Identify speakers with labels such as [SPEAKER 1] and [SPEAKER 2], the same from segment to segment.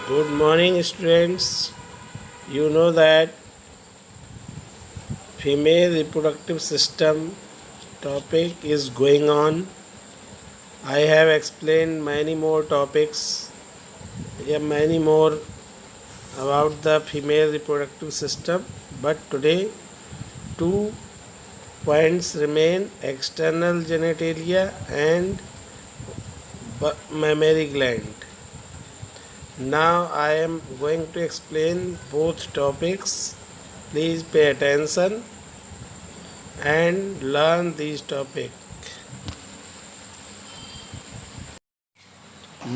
[SPEAKER 1] Good morning, students. You know that female reproductive system topic is going on. I have explained many more topics, many more about the female reproductive system, but today two points remain: external genitalia and mammary gland. Now I am going to explain both topics. Please pay attention and learn these topics.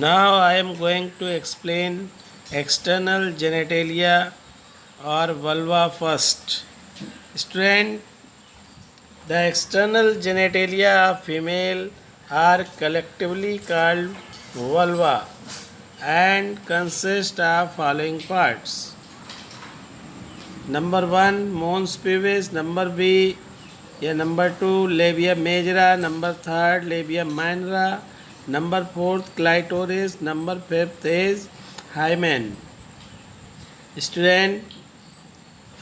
[SPEAKER 1] Now I am going to explain external genitalia or vulva first. Student, the external genitalia of female are collectively called vulva and consist of following parts. Number 1 mons pubis, number B number 2 labia majora, number 3 labia minora, number 4 clitoris, number 5 is hymen. Student,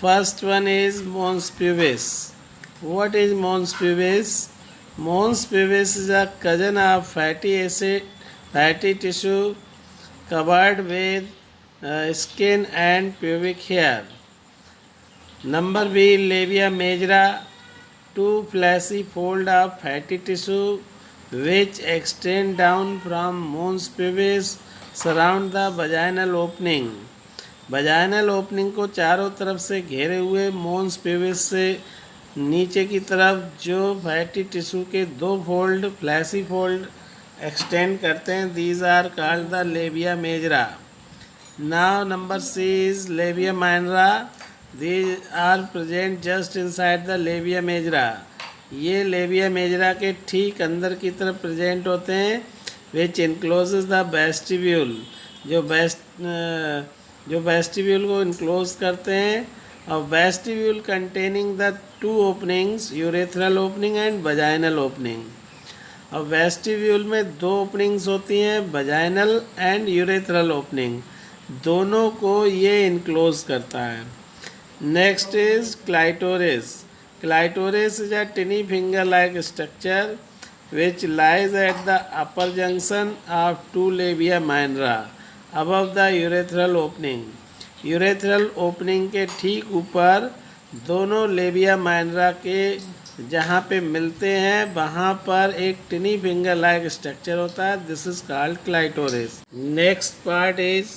[SPEAKER 1] first one is mons pubis. What is mons pubis? Mons pubis is a cousin of fatty tissue covered with skin and pubic hair. Number B labia majora, two fleshy folds of fatty tissue which extend down from mons pubis surround the vaginal opening. Vaginal opening को चारों तरफ से घेरे हुए मोन्स pubis से नीचे की तरफ जो फैटी टिश्यू के दो फोल्ड फ्लैसी फोल्ड एक्सटेंड करते हैं, these are called the labia majora. Now number C is labia minora. These are present just inside the labia majora. ये लेबिया मेजरा के ठीक अंदर की तरफ प्रेजेंट होते हैं. विच इनक्लोजेस द वेस्टिब्यूल, जो वेस्टिब्यूल को इनक्लोज करते हैं. और vestibule containing the two openings, urethral opening and vaginal opening. और वेस्टिब्यूल में दो ओपनिंग्स होती हैं, वजाइनल एंड यूरेथ्रल ओपनिंग. दोनों को ये इनक्लोज करता है. Next is clitoris. Clitoris is a टिनी finger like structure which lies at the upper junction of two labia minora above the urethral opening. Urethral opening के ठीक ऊपर दोनों लेबिया माइनरा के जहाँ पे मिलते हैं वहाँ पर एक टिनी फिंगर लाइक स्ट्रक्चर होता है. This is called clitoris. Next part is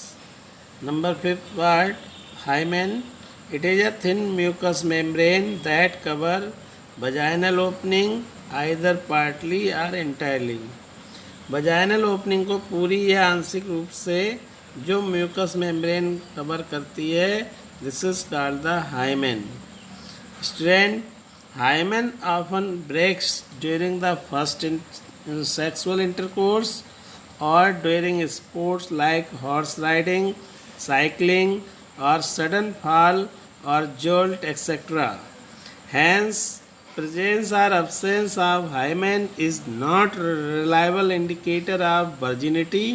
[SPEAKER 1] number 5th part, hymen. It is a thin mucous membrane that cover vaginal opening either partly or entirely. vaginal opening को पूरी या आंशिक रूप से जो म्यूकस मेम्ब्रेन कवर करती है, this is called the hymen. Strength, hymen often breaks during the first sexual intercourse or during sports like horse riding, cycling, or sudden fall or jolt, etc. Hence, presence or absence of hymen is not a reliable indicator of virginity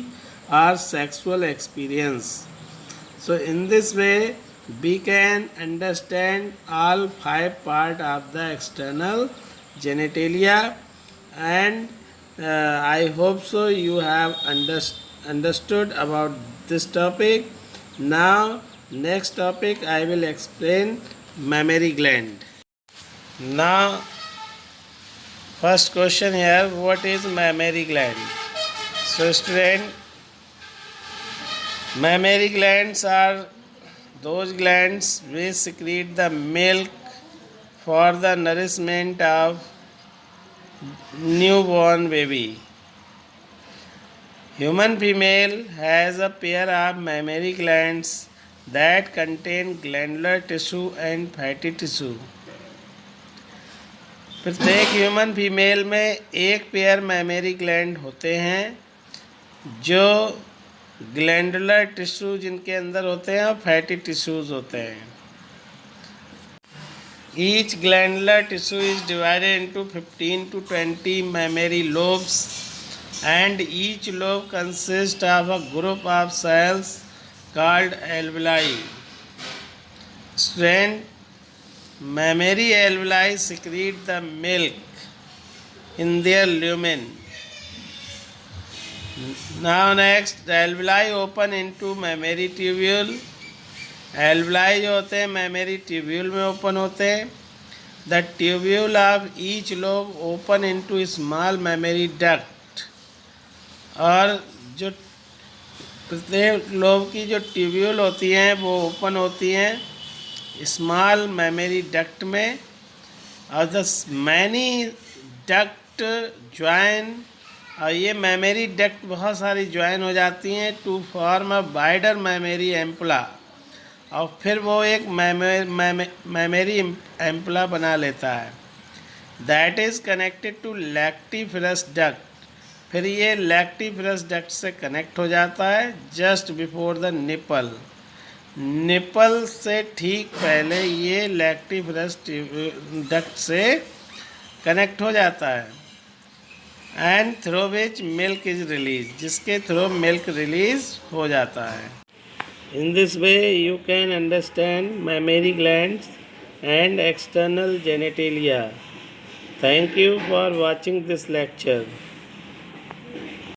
[SPEAKER 1] or sexual experience. So, in this way, we can understand all 5 parts of the external genitalia, and I hope so you have understood about this topic. Now, next topic I will explain mammary gland. Now, first question here, what is mammary gland? So student, mammary glands are those glands which secrete the milk for the nourishment of newborn baby. Human female has a pair of mammary glands that contain glandular tissue and fatty tissue. प्रत्येक human female में एक pair मैमेरी gland होते हैं जो glandular tissue जिनके अंदर होते हैं और फैटी टिश्यूज होते हैं. Each glandular tissue is divided into 15 to 20 mammary lobes and each lobe consists of a group of cells called alveoli. Student, mammary alveoli secrete the milk in their lumen. Now next, the alveoli open into mammary tubule. alveoli जो होते हैं mammary tubule में open होते हैं. The tubule of each lobe open into small mammary duct. और जो प्रत्येक lobe की जो ट्यूब्यूल होती हैं वो ओपन होती हैं स्मॉल मेमोरी डक्ट में. और द मैनी डक्ट ज्वाइन, और ये मेमोरी डक्ट बहुत सारी ज्वाइन हो जाती हैं to form a wider memory ampulla. और फिर वो एक मेमोरी एम्पुला बना लेता है. That is connected to lactiferous duct. फिर ये लैक्टिफरस डक्ट से कनेक्ट हो जाता है just before the nipple. Nipple से ठीक पहले ये लैक्टिफरस डक्ट से कनेक्ट हो जाता है. And through which milk is release, जिसके थ्रू मिल्क रिलीज हो जाता है. In this way you can understand mammary glands and external genitalia. Thank you for watching this lecture.